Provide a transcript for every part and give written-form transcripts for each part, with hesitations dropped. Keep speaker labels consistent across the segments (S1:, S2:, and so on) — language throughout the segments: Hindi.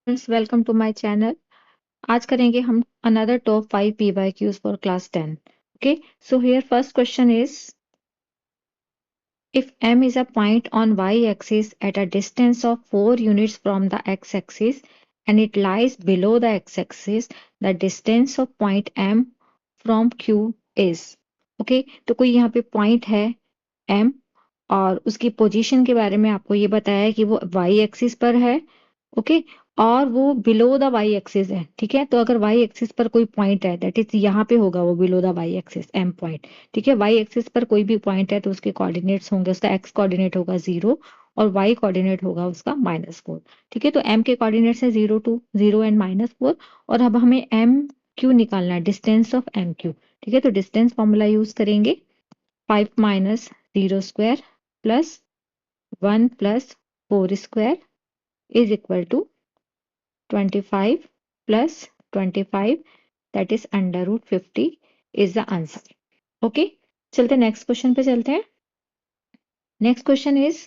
S1: Friends, welcome to my channel. आज करेंगे हम another top 5 PYQs for class 10। Okay, so here first question is, if m is a point on y-axis at a distance of 4 units from the x-axis and it lies below the x-axis, the distance of point m from q is। Okay, तो कोई यहाँ पे पॉइंट है m और उसकी पोजीशन के बारे में आपको ये बताया है कि वो वाई एक्सिस पर है। ओके, और वो बिलो द वाई एक्सिस है। ठीक है, तो अगर वाई एक्सिस पर कोई पॉइंट है, दैट इज यहाँ पे होगा वो below the Y axis M point. ठीक है, वाई एक्सिस पर कोई भी पॉइंट है तो उसके कोऑर्डिनेट्स होंगे, उसका एक्स कोऑर्डिनेट होगा 0 और वाई कोऑर्डिनेट होगा उसका -4। ठीक है, तो एम के कोऑर्डिनेट्स है 0 2 0 एंड -4। और अब हमें एम क्यू निकालना है, डिस्टेंस ऑफ एम क्यू। ठीक है, तो डिस्टेंस फॉर्मूला यूज करेंगे, 5 minus 0 square plus 1 plus 4 square is equal to 25 plus 25, that is under root 50 is the answer। Okay, चलते नेक्स्ट क्वेश्चन पे चलते हैं। Next question is,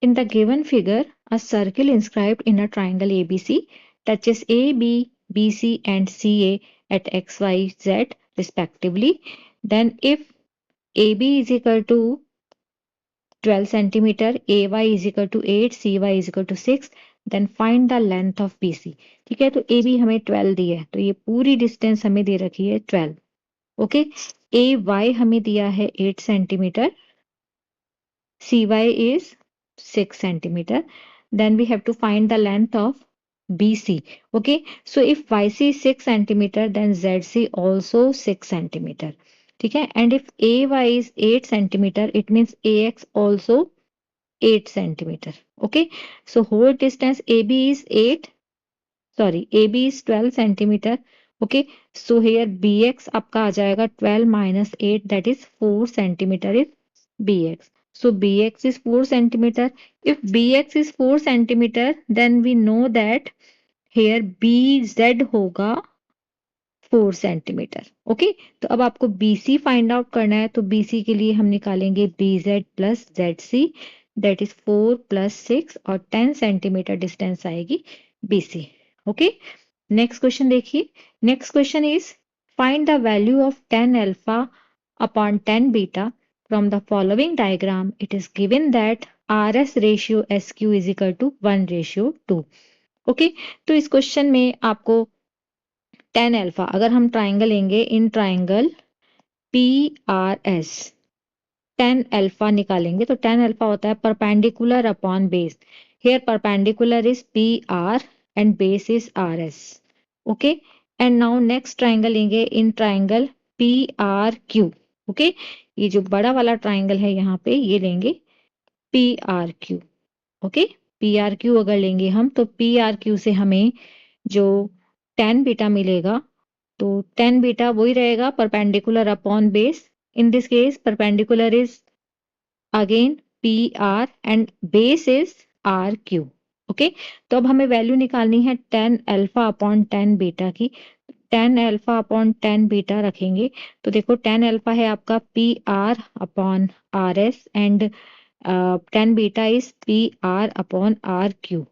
S1: in the given figure a circle inscribed in a triangle ABC touches AB, BC and CA at XYZ respectively, then if AB is equal to 12 centimeter, AY is equal to 8, CY is equal to 6, then find the length of BC। ठीक है, तो AB हमें 12 दी है, तो ये पूरी डिस्टेंस हमें दे रखी है 12। ओके, AY हमें दिया है 8 centimetre, CY is 6 centimeter, then we have to find the length of BC। Okay, so if YC is 6 centimeter, then ZC also 6 centimeter। ठीक है, and if AY is 8 centimeter, it means AX also 8 centimeter। Okay, so whole distance AB is 8, sorry, AB is 12 centimeter। Okay, so here BX आपका आ जाएगा 12 minus 8, that is 4 centimeter is BX। So BX is 4 centimeter। If BX is 4 centimeter, then we know that here BZ होगा 4 सेंटीमीटर। ओके, तो अब आपको BC फाइंड आउट करना है, तो BC के लिए हम निकालेंगे BZ plus ZC, that is 4 plus 6 और 10 सेंटीमीटर डिस्टेंस आएगी BC। ओके, नेक्स्ट क्वेश्चन देखिए। Next question is, find the value of 10 alpha upon 10 beta from the following diagram. It is given that RS ratio SQ is equal to 1:2। Okay, तो इस क्वेश्चन में आपको 10 अल्फा, अगर हम ट्राइंगल लेंगे, इन ट्राइंगल PRS 10 अल्फा निकालेंगे, तो 10 अल्फा होता है perpendicular upon base. Here perpendicular is PR and base is RS। Okay, and now next triangle लेंगे, इन ट्राइंगल PRQ। ओके, ये जो बड़ा वाला ट्राइंगल है यहाँ पे, ये लेंगे PRQ। ओके, PRQ अगर लेंगे हम, तो PRQ से हमें जो 10 बीटा मिलेगा, तो 10 बीटा वही रहेगा perpendicular upon base. In this case perpendicular is again PR and base is RQ। Okay, तो अब हमें वैल्यू निकालनी है 10 अल्फा अपॉन 10 बीटा की। 10 अल्फा अपॉन 10 बीटा रखेंगे, तो देखो 10 अल्फा है आपका PR upon RS and 10 beta is PR upon RQ।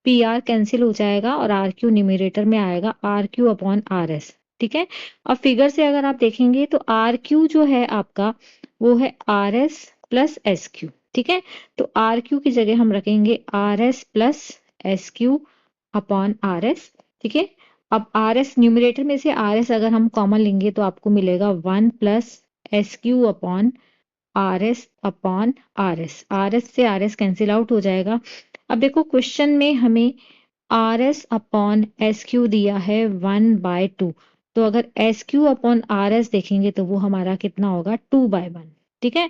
S1: PR cancel हो जाएगा और RQ न्यूमरेटर में आएगा, RQ अपॉन RS। ठीक है, अब फिगर से अगर आप देखेंगे तो RQ जो है आपका, वो है RS प्लस SQ। ठीक है, तो RQ की जगह हम रखेंगे RS plus SQ upon RS। ठीक है, अब RS न्यूमरेटर में से RS अगर हम कॉमन लेंगे तो आपको मिलेगा 1 plus SQ upon RS upon RS से RS कैंसिल आउट हो जाएगा। अब देखो क्वेश्चन में हमें RS अपॉन SQ दिया है 1/2, तो अगर SQ अपॉन RS देखेंगे तो वो हमारा कितना होगा, 2/1। ठीक है,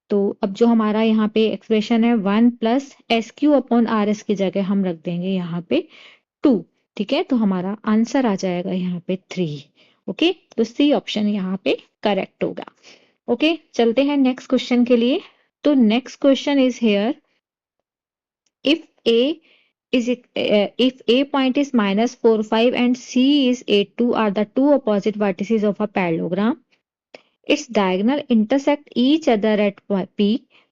S1: तो अब जो हमारा यहाँ पे एक्सप्रेशन है 1 प्लस SQ अपॉन RS की जगह हम रख देंगे यहाँ पे 2। ठीक है, तो हमारा आंसर आ जाएगा यहाँ पे 3। ओके, तो सी ऑप्शन यहाँ पे करेक्ट होगा। ओके, चलते हैं नेक्स्ट क्वेश्चन के लिए। तो next question is here, if A if A point is -4 5 and C is 8 2 are the two opposite vertices of a parallelogram, its diagonal intersect each other at P,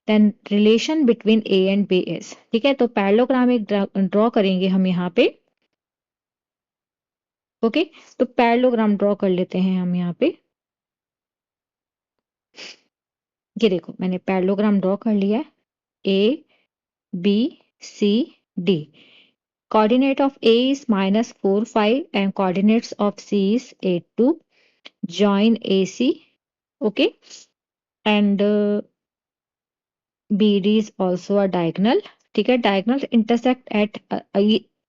S1: then relation between A and B is। ठीक है, तो पैरेललोग्राम एक ड्रॉ करेंगे हम यहाँ पे। ओके, तो पैरेललोग्राम ड्रॉ कर लेते हैं हम यहाँ पे। ये देखो मैंने पैरेललोग्राम ड्रॉ कर लिया है, A B C D. Coordinate of A is -4, 5 and coordinates of C is 8, 2. Join AC, okay, and BD is also a diagonal. ठीक है, diagonals intersect at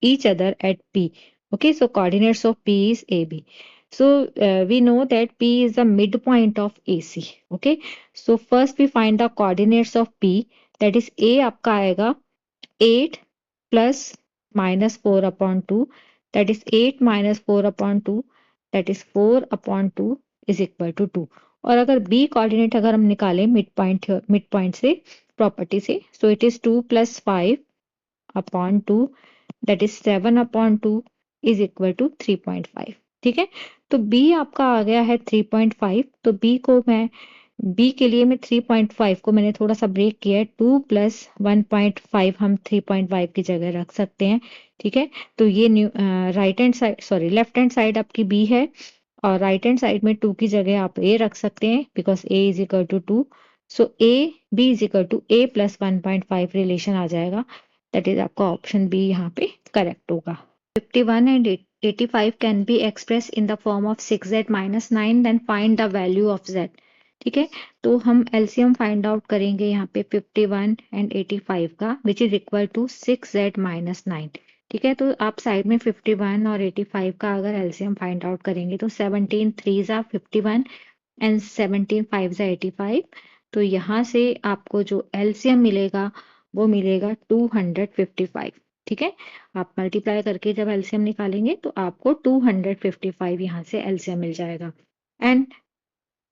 S1: each other at P. Okay, so coordinates of P is AB. So we know that P is the midpoint of AC. Okay, so first we find the coordinates of P. That is A आपका आएगा 8 plus minus 4 upon 2, that is 8 minus 4 upon 2, that is 4 upon 2 is equal to 2. और अगर b कोऑर्डिनेट अगर हम निकालें मिड पॉइंट से प्रॉपर्टी से, so it is 2 plus 5 upon 2, that is 7 upon 2 is equal to 3.5. ठीक है, तो b आपका आ गया है 3.5। तो b को मैं बी के लिए मैं 3.5 को मैंने थोड़ा सा ब्रेक किया है, 2 प्लस 1.5 हम 3.5 की जगह रख सकते हैं। ठीक है, तो ये right hand side sorry left hand side आपकी बी है और राइट हैंड साइड में 2 की जगह आप ए रख सकते हैं because A is equal to 2। So A B is equal to A plus 1.5 relation आ जाएगा। दैट इज आपका ऑप्शन बी यहाँ पे करेक्ट होगा। 51 and 85 can be expressed in the form of 6z minus 9, then find the value of z। ठीक है, तो हम एलसीएम फाइंड आउट करेंगे यहाँ पे 51 एंड 85 का, which is equal to 6z minus 9। ठीक है, तो आप साइड में 51 और 85 का अगर एलसीएम फाइंड आउट करेंगे तो 17 3 जा 51 एंड 17 5 जा 85। तो यहाँ से आपको जो एलसीएम मिलेगा वो मिलेगा 255। ठीक है, आप मल्टीप्लाई करके जब एलसीएम निकालेंगे तो आपको 255 यहाँ से एलसीएम मिल जाएगा। And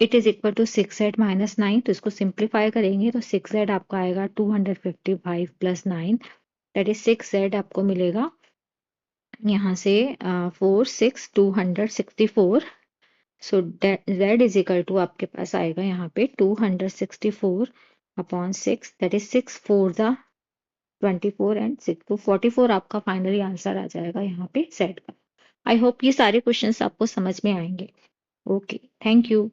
S1: it is equal to 6z minus 9, तो इसको सिंप्लीफाई करेंगे तो 6z आपका आएगा 255 प्लस 9, दैट इज 6z आपको मिलेगा यहाँ से 4 6 264। सो z इज इक्वल टू आपके पास आएगा यहाँ पे 264 upon 6, that is 6 4 the 24 and 6 तो 44 आपका फाइनली आंसर आ जाएगा यहाँ पे z का। आई होप ये सारे क्वेश्चंस आपको समझ में आएंगे। Okay, thank you.